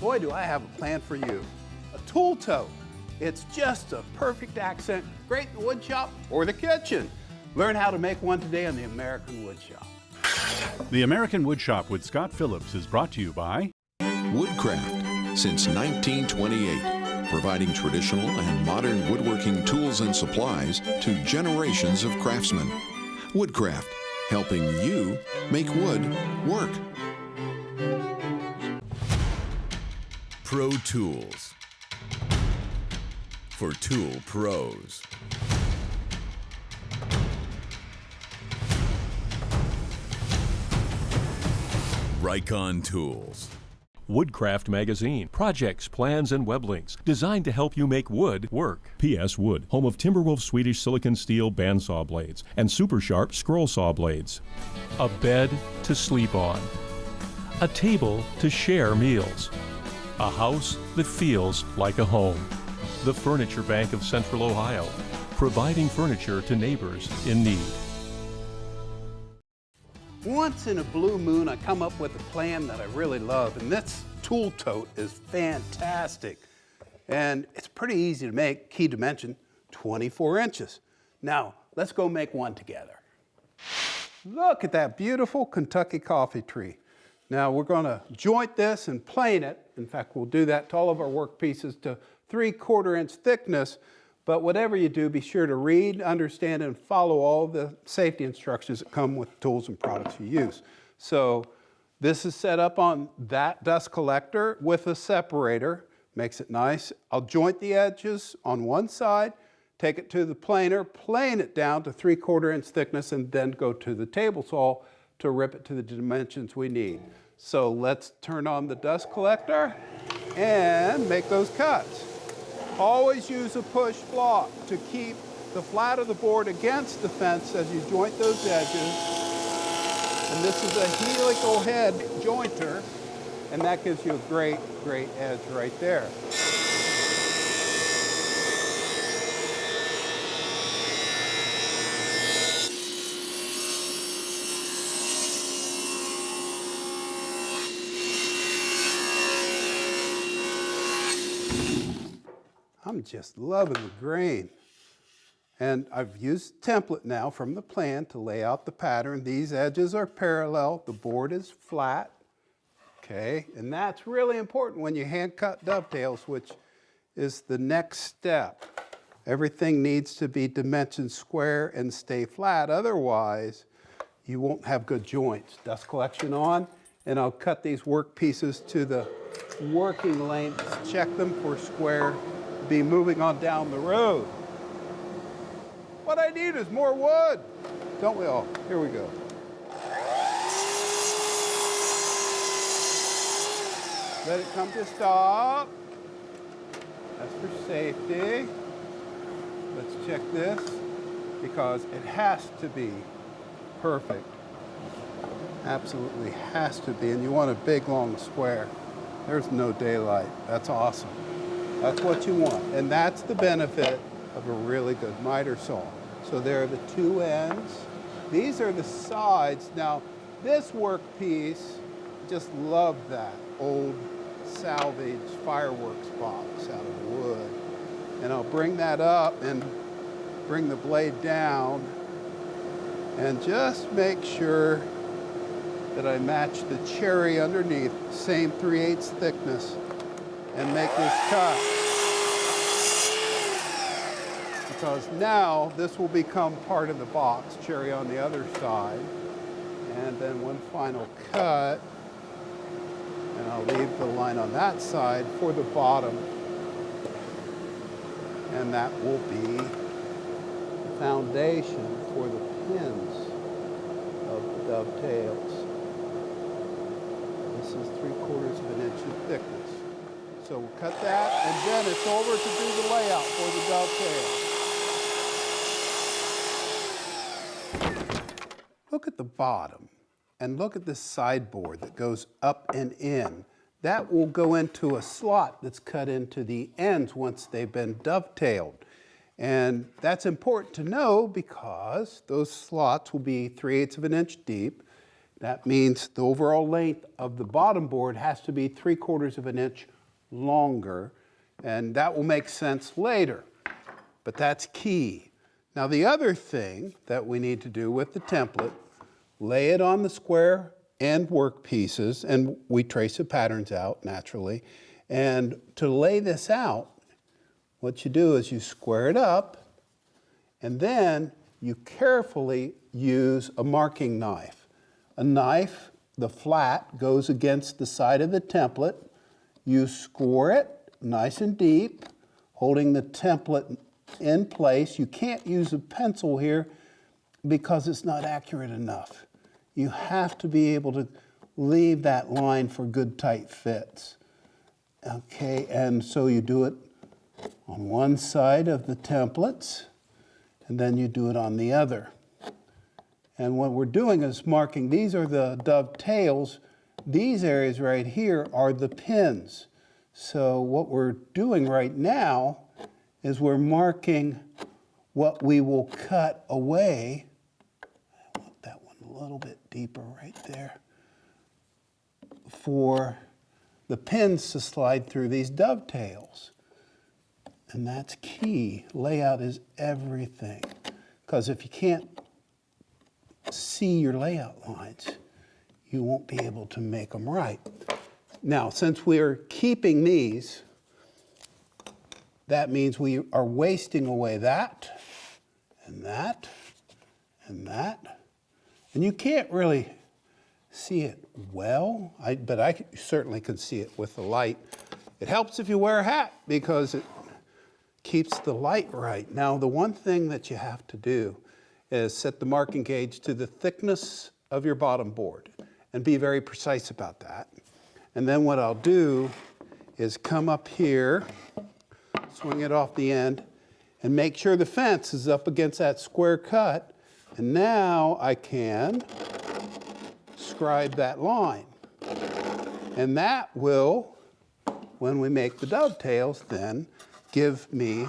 boy, do I have a plan for you. A tool tote. It's just a perfect accent, great in the wood shop or the kitchen. Learn how to make one today on the American Woodshop. The American Woodshop with Scott Phillips is brought to you by Woodcraft, since 1928, providing traditional and modern woodworking tools and supplies to generations of craftsmen. Woodcraft, helping you make wood work. Pro Tools, for tool pros. Rikon Tools. Woodcraft Magazine. Projects, plans, and web links designed to help you make wood work. P.S. Wood, home of Timberwolf Swedish silicon steel bandsaw blades and super sharp scroll saw blades. A bed to sleep on. A table to share meals. A house that feels like a home. The Furniture Bank of Central Ohio, providing furniture to neighbors in need. Once in a blue moon, I come up with a plan that I really love, and this tool tote is fantastic. And it's pretty easy to make, key dimension, 24 inches. Now, let's go make one together. Look at that beautiful Kentucky coffee tree. Now, we're gonna joint this and plane it. In fact, we'll do that to all of our work pieces to 3/4 inch thickness. But whatever you do, be sure to read, understand, and follow all the safety instructions that come with the tools and products you use. So this is set up on that dust collector with a separator. Makes it nice. I'll joint the edges on one side, take it to the planer, plane it down to 3/4 inch thickness, and then go to the table saw to rip it to the dimensions we need. So let's turn on the dust collector and make those cuts. Always use a push block to keep the flat of the board against the fence as you joint those edges. And this is a helical head jointer, and that gives you a great, great edge right there. I'm just loving the grain. And I've used template now from the plan to lay out the pattern. These edges are parallel, the board is flat, okay? And that's really important when you hand cut dovetails, which is the next step. Everything needs to be dimensioned square and stay flat, otherwise you won't have good joints. Dust collection on, and I'll cut these work pieces to the working lengths, check them for square, be moving on down the road. What I need is more wood, don't we all? Here we go. Let it come to stop. That's for safety. Let's check this because it has to be perfect. Absolutely has to be, and you want a big long square. There's no daylight. That's awesome. That's what you want, and that's the benefit of a really good miter saw. So there are the two ends. These are the sides. Now, this workpiece, just love that old salvage fireworks box out of wood. And I'll bring that up and bring the blade down and just make sure that I match the cherry underneath, same 3/8 thickness, and make this cut. Because now this will become part of the box, cherry on the other side. And then one final cut, and I'll leave the line on that side for the bottom. And that will be the foundation for the pins of the dovetails. This is 3/4 of an inch in thickness. So we'll cut that, and then it's over to do the layout for the dovetail. Look at the bottom, and look at this sideboard that goes up and in. That will go into a slot that's cut into the ends once they've been dovetailed. And that's important to know because those slots will be 3/8 of an inch deep. That means the overall length of the bottom board has to be 3/4 of an inch longer, and that will make sense later, but that's key. Now the other thing that we need to do with the template, lay it on the square end work pieces, and we trace the patterns out naturally, and to lay this out, what you do is you square it up, and then you carefully use a marking knife. A knife, the flat goes against the side of the template. You score it nice and deep, holding the template in place. You can't use a pencil here because it's not accurate enough. You have to be able to leave that line for good tight fits. Okay, and so you do it on one side of the templates, and then you do it on the other. And what we're doing is marking, these are the dovetails. These areas right here are the pins. So what we're doing right now is we're marking what we will cut away. I want that one a little bit deeper right there, for the pins to slide through these dovetails. And that's key. Layout is everything. Because if you can't see your layout lines, you won't be able to make them right. Now, since we're keeping these, that means we are wasting away that, and that, and that. And you can't really see it well, but I certainly can see it with the light. It helps if you wear a hat because it keeps the light right. Now, the one thing that you have to do is set the marking gauge to the thickness of your bottom board and be very precise about that. And then what I'll do is come up here, swing it off the end, and make sure the fence is up against that square cut. And now I can scribe that line. And that will, when we make the dovetails, then give me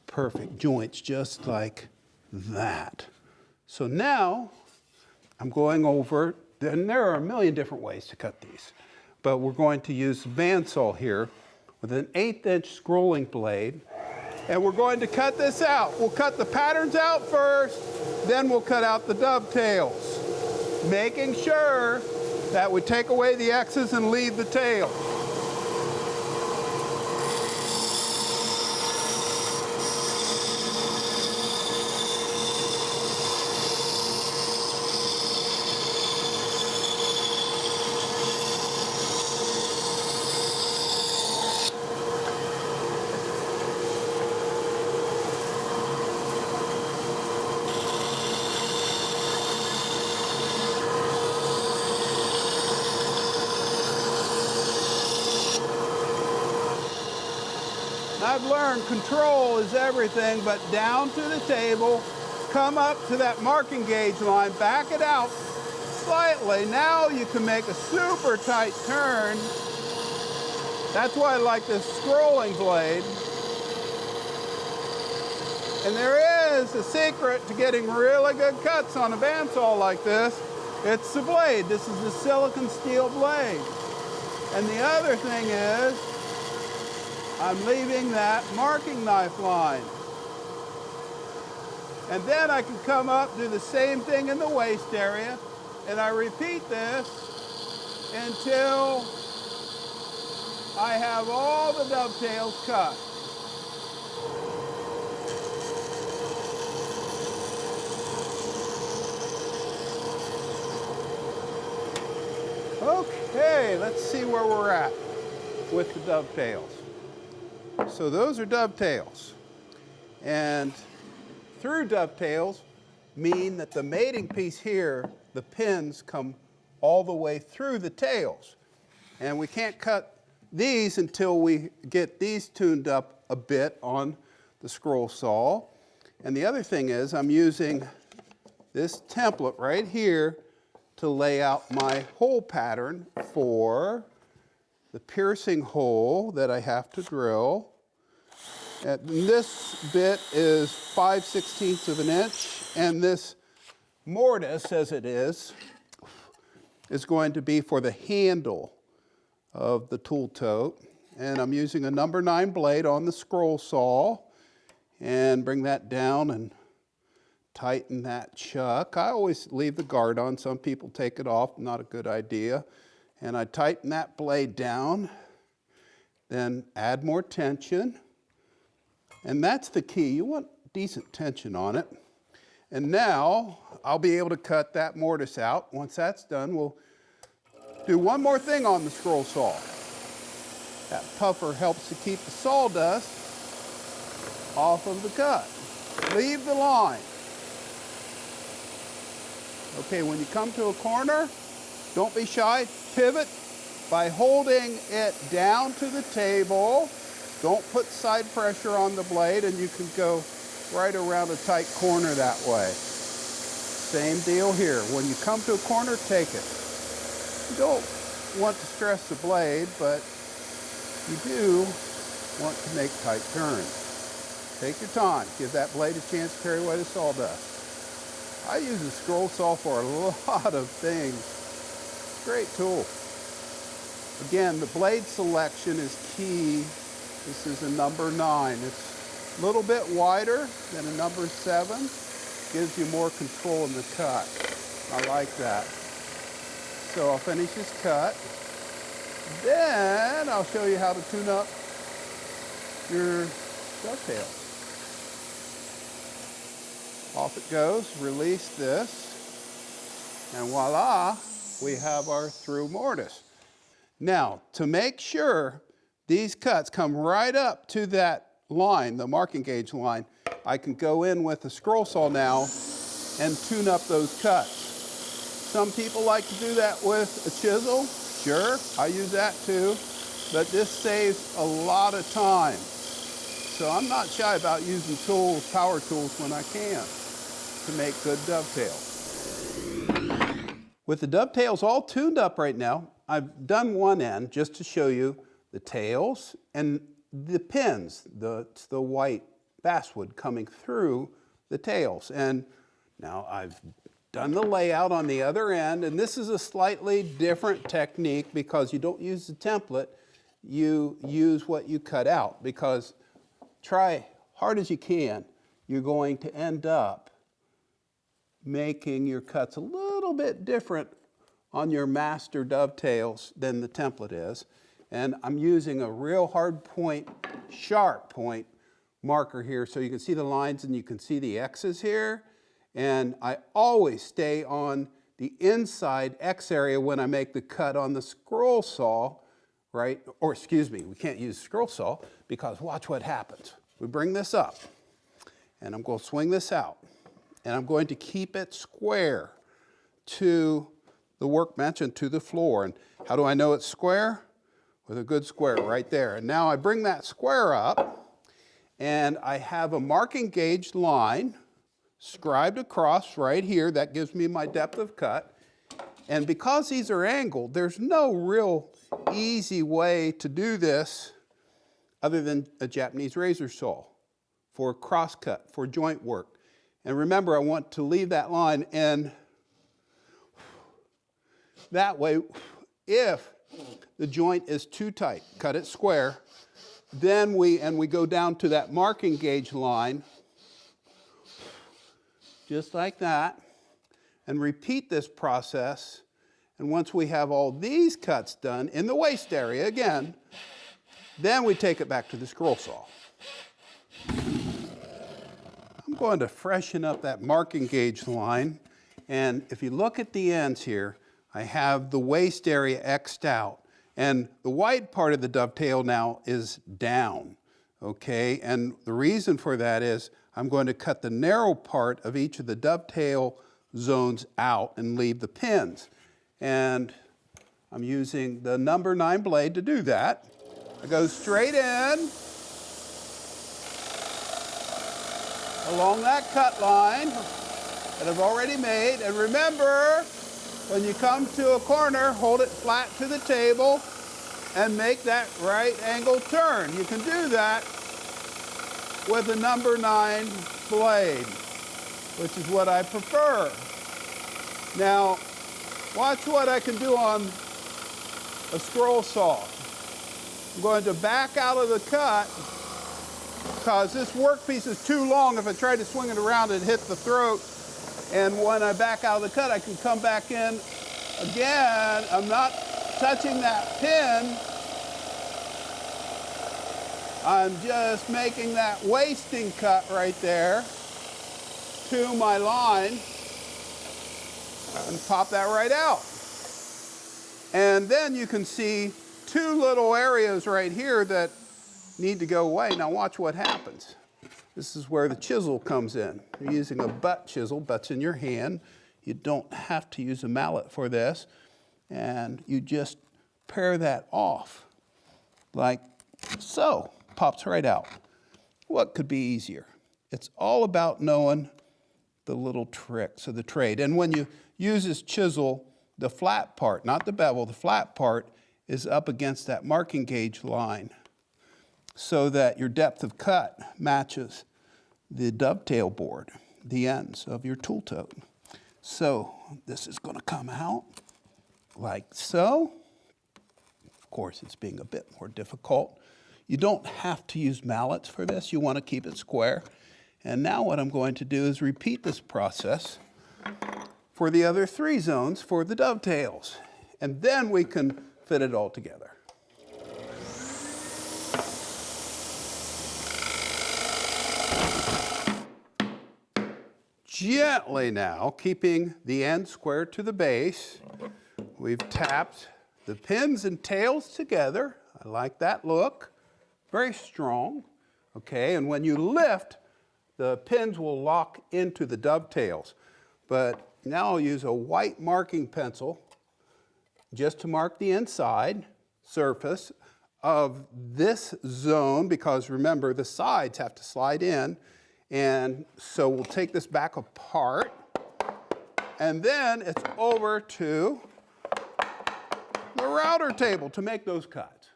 perfect joints just like that. So now I'm going over, and there are a million different ways to cut these, but we're going to use the bandsaw here with an 1/8 inch scrolling blade, and we're going to cut this out. We'll cut the patterns out first, then we'll cut out the dovetails, making sure that we take away the X's and leave the tail. I've learned control is everything, but down to the table, come up to that marking gauge line, back it out slightly. Now you can make a super tight turn. That's why I like this scrolling blade. And there is a secret to getting really good cuts on a bandsaw like this. It's the blade. This is the silicon steel blade. And the other thing is, I'm leaving that marking knife line. And then I can come up, do the same thing in the waist area, and I repeat this until I have all the dovetails cut. Okay, let's see where we're at with the dovetails. So those are dovetails. And through dovetails mean that the mating piece here, the pins come all the way through the tails. And we can't cut these until we get these tuned up a bit on the scroll saw. And the other thing is I'm using this template right here to lay out my hole pattern for the piercing hole that I have to drill. And this bit is 5/16 of an inch, and this mortise, as it is going to be for the handle of the tool tote. And I'm using a number 9 blade on the scroll saw, and bring that down and tighten that chuck. I always leave the guard on. Some people take it off, not a good idea. And I tighten that blade down, then add more tension. And that's the key. You want decent tension on it. And now I'll be able to cut that mortise out. Once that's done, we'll do one more thing on the scroll saw. That puffer helps to keep the sawdust off of the cut. Leave the line. Okay, when you come to a corner, don't be shy. Pivot by holding it down to the table. Don't put side pressure on the blade, and you can go right around a tight corner that way. Same deal here. When you come to a corner, take it. You don't want to stress the blade, but you do want to make tight turns. Take your time. Give that blade a chance to carry away the sawdust. I use a scroll saw for a lot of things. Great tool. Again, the blade selection is key. This is a number 9. It's a little bit wider than a number 7. Gives you more control in the cut. I like that. So I'll finish this cut. Then I'll show you how to tune up your dovetail. Off it goes, release this, and voila, we have our through mortise. Now, to make sure these cuts come right up to that line, the marking gauge line, I can go in with a scroll saw now and tune up those cuts. Some people like to do that with a chisel. Sure, I use that too, but this saves a lot of time. So I'm not shy about using tools, power tools when I can to make good dovetails. With the dovetails all tuned up right now, I've done one end just to show you the tails and the pins, the white basswood coming through the tails. And now I've done the layout on the other end, and this is a slightly different technique because you don't use the template, you use what you cut out, because try hard as you can, you're going to end up making your cuts a little bit different on your master dovetails than the template is. And I'm using a real hard point, sharp point marker here so you can see the lines and you can see the X's here. And I always stay on the inside X area when I make the cut on the scroll saw, right? Or excuse me, we can't use scroll saw because watch what happens. We bring this up and I'm going to swing this out and I'm going to keep it square to the workbench and to the floor. And how do I know it's square? With a good square right there. And now I bring that square up and I have a marking gauge line scribed across right here. That gives me my depth of cut. And because these are angled, there's no real easy way to do this other than a Japanese razor saw for cross cut, for joint work. And remember, I want to leave that line, and that way, if the joint is too tight, cut it square, then we go down to that marking gauge line, just like that, and repeat this process. And once we have all these cuts done in the waist area again, then we take it back to the scroll saw. I'm going to freshen up that marking gauge line, and if you look at the ends here, I have the waist area X'd out, and the white part of the dovetail now is down, okay? And the reason for that is I'm going to cut the narrow part of each of the dovetail zones out and leave the pins. And I'm using the number 9 blade to do that. I go straight in along that cut line that I've already made. And remember, when you come to a corner, hold it flat to the table and make that right angle turn. You can do that with a number 9 blade, which is what I prefer. Now, watch what I can do on a scroll saw. I'm going to back out of the cut because this workpiece is too long. If I try to swing it around, it'd hit the throat. And when I back out of the cut, I can come back in again. I'm not touching that pin. I'm just making that wasting cut right there to my line and pop that right out. And then you can see two little areas right here that need to go away. Now watch what happens. This is where the chisel comes in. You're using a butt chisel, butt's in your hand. You don't have to use a mallet for this. And you just pare that off like so. Pops right out. What could be easier? It's all about knowing the little tricks of the trade. And when you use this chisel, the flat part, not the bevel, the flat part is up against that marking gauge line so that your depth of cut matches the dovetail board, the ends of your tool tote. So this is going to come out like so. Of course, it's being a bit more difficult. You don't have to use mallets for this. You want to keep it square. And now what I'm going to do is repeat this process for the other three zones for the dovetails. And then we can fit it all together. Gently now, keeping the end square to the base, we've tapped the pins and tails together. I like that look. Very strong. Okay, and when you lift, the pins will lock into the dovetails. But now I'll use a white marking pencil just to mark the inside surface of this zone, because remember, the sides have to slide in. And so we'll take this back apart, and then it's over to the router table to make those cuts.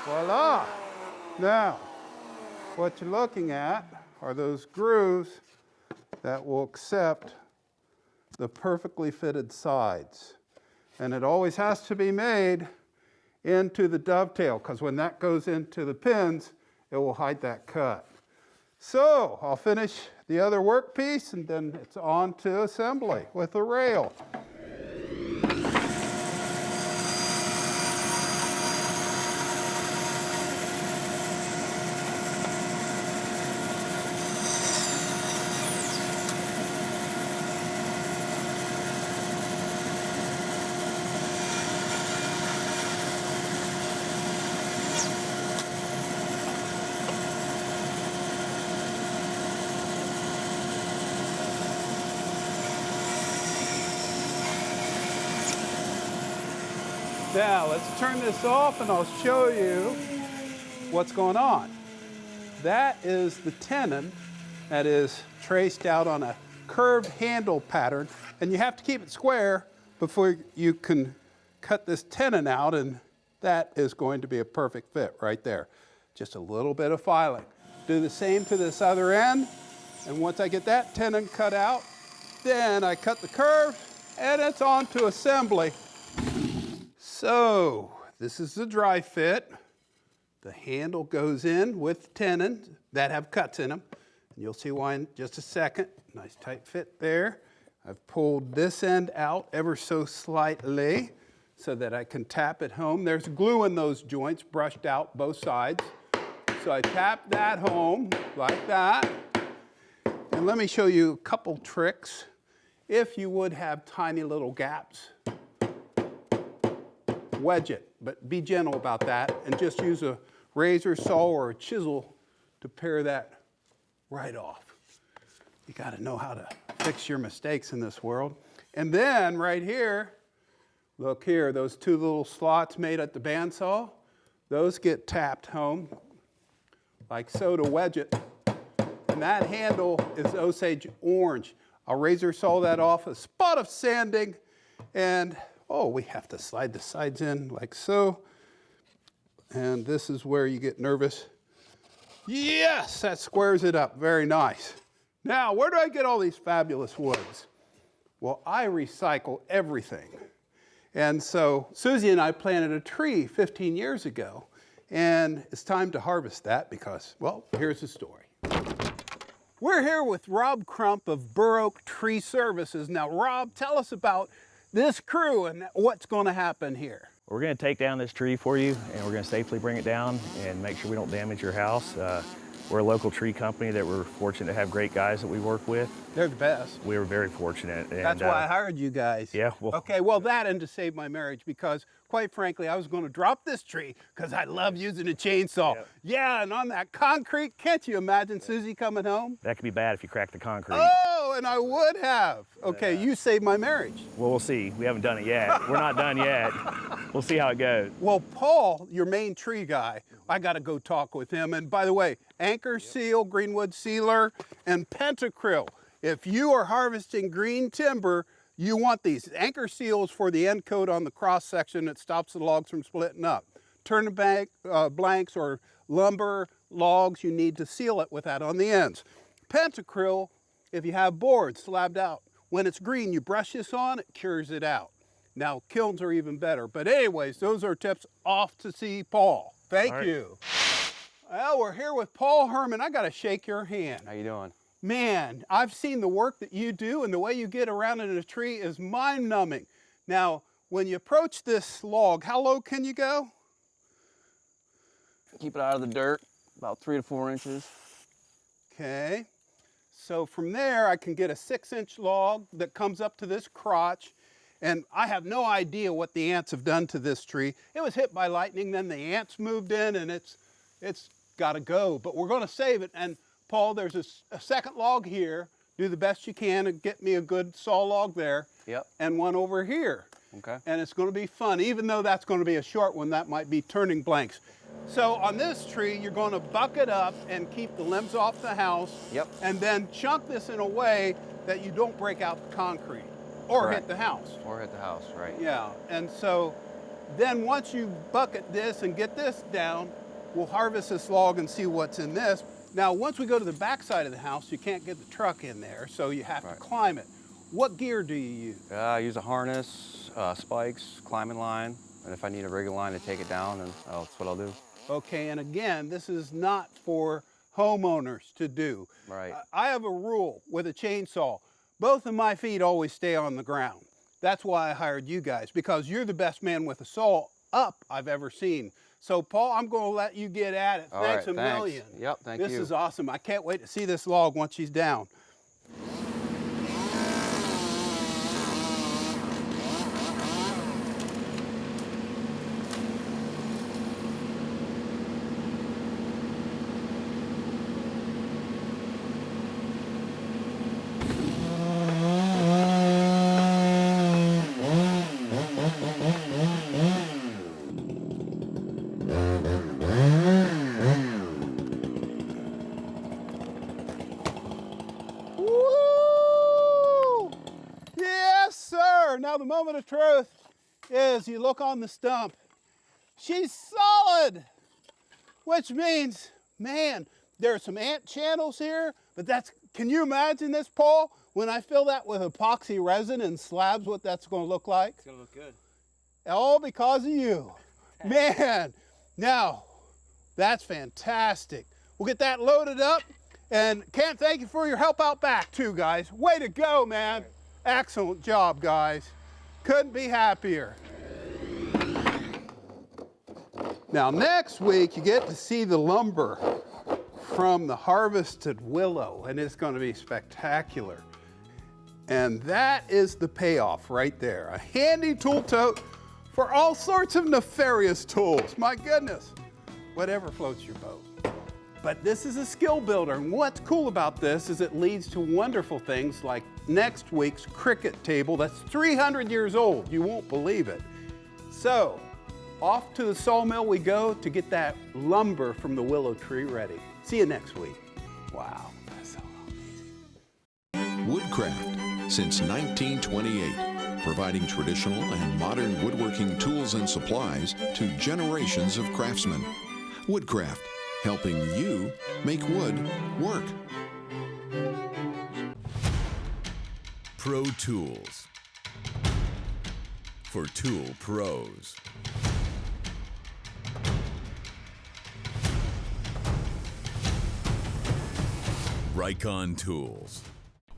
Voila! Now, what you're looking at are those grooves that will accept the perfectly fitted sides. And it always has to be made into the dovetail, because when that goes into the pins, it will hide that cut. So I'll finish the other workpiece, and then it's on to assembly with a rail. Now, let's turn this off and I'll show you what's going on. That is the tenon that is traced out on a curved handle pattern, and you have to keep it square before you can cut this tenon out, and that is going to be a perfect fit right there. Just a little bit of filing. Do the same to this other end, and once I get that tenon cut out, then I cut the curve, and it's on to assembly. So this is the dry fit. The handle goes in with tenons that have cuts in them. And you'll see why in just a second. Nice tight fit there. I've pulled this end out ever so slightly so that I can tap it home. There's glue in those joints, brushed out both sides. So I tap that home like that. And let me show you a couple tricks. If you would have tiny little gaps, wedge it, but be gentle about that, and just use a razor saw or a chisel to pare that right off. You got to know how to fix your mistakes in this world. And then right here, look here, those two little slots made at the bandsaw, those get tapped home like so to wedge it. And that handle is Osage orange. I'll razor saw that off, a spot of sanding, and we have to slide the sides in like so. And this is where you get nervous. Yes, that squares it up. Very nice. Now, where do I get all these fabulous woods? Well, I recycle everything. And so Susie and I planted a tree 15 years ago, and it's time to harvest that because, well, here's the story. We're here with Rob Crump of Burr Oak Tree Services. Now, Rob, tell us about this crew and what's going to happen here. We're going to take down this tree for you, and we're going to safely bring it down and make sure we don't damage your house. We're a local tree company that we're fortunate to have great guys that we work with. They're the best. We were very fortunate. And, That's why I hired you guys. Yeah. Well, okay, well, that and to save my marriage because, quite frankly, I was going to drop this tree because I love using a chainsaw. Yep. Yeah, and on that concrete, can't you imagine Susie coming home? that could be bad if you crack the concrete. Oh, and I would have. Okay, you saved my marriage. Well, we'll see. We haven't done it yet. We're not done yet. We'll see how it goes. Well, Paul, your main tree guy, I got to go talk with him. And by the way, anchor seal, greenwood sealer, and pentacryl. If you are harvesting green timber, you want these. Anchor seals for the end coat on the cross section that stops the logs from splitting up. Turn blanks or lumber logs, you need to seal it with that on the ends. Pentacryl, if you have boards slabbed out, when it's green, you brush this on, it cures it out. Now, kilns are even better. But anyways, those are tips. Off to see Paul. Thank you. Well, we're here with Paul Herman. I got to shake your hand. How you doing? Man, I've seen the work that you do, and the way you get around in a tree is mind-numbing. Now, when you approach this log, how low can you go? Keep it out of the dirt, about 3 to 4 inches. Okay. So from there, I can get a 6-inch log that comes up to this crotch, and I have no idea what the ants have done to this tree. It was hit by lightning, then the ants moved in, and it's got to go. But we're going to save it. And Paul, there's a second log here. Do the best you can and get me a good saw log there. Yep. And one over here. Okay. And it's going to be fun. Even though that's going to be a short one, that might be turning blanks. So on this tree, you're going to buck it up and keep the limbs off the house. Yep. And then chunk this in a way that you don't break out the concrete or Correct. hit the house. Or hit the house, right. Yeah. And so then once you bucket this and get this down, we'll harvest this log and see what's in this. Now, once we go to the back side of the house, you can't get the truck in there, so you have to climb it. What gear do you use? I use a harness, spikes, climbing line, and if I need a rigging line to take it down, then that's what I'll do. Okay, and again, this is not for homeowners to do. Right. I have a rule with a chainsaw. Both of my feet always stay on the ground. That's why I hired you guys, because you're the best man with a saw up I've ever seen. So, Paul, I'm going to let you get at it. All Thanks right, a million. Yep, thank you. This is awesome. I can't wait to see this log once she's down. Now the moment of truth is you look on the stump. She's solid, which means, man, there are some ant channels here, but can you imagine this, Paul? When I fill that with epoxy resin and slabs, what that's going to look like? It's going to look good. All because of you. Man, now, that's fantastic. We'll get that loaded up, and can't thank you for your help out back too, guys. Way to go, man. Excellent job, guys. Couldn't be happier. Now, next week, you get to see the lumber from the harvested willow, and it's going to be spectacular. And that is the payoff right there. A handy tool tote for all sorts of nefarious tools. My goodness, whatever floats your boat. But this is a skill builder, and what's cool about this is it leads to wonderful things like next week's cricket table that's 300 years old. You won't believe it. So, off to the sawmill we go to get that lumber from the willow tree ready. See you next week. Wow, that's so amazing. Woodcraft, since 1928, providing traditional and modern woodworking tools and supplies to generations of craftsmen. Woodcraft, helping you make wood work. Pro Tools. For tool pros. Rikon Tools.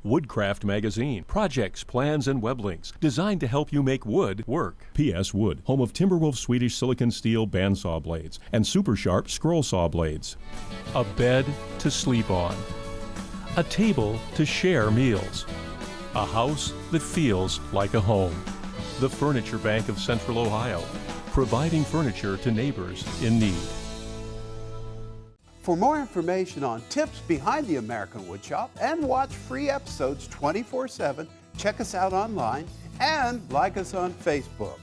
Woodcraft Magazine. Projects, plans, and web links designed to help you make wood work. P.S. Wood, home of Timberwolf Swedish silicon steel bandsaw blades and super sharp scroll saw blades. A bed to sleep on. A table to share meals. A house that feels like a home. The Furniture Bank of Central Ohio, providing furniture to neighbors in need. For more information on tips behind the American Woodshop and watch free episodes 24/7, check us out online and like us on Facebook.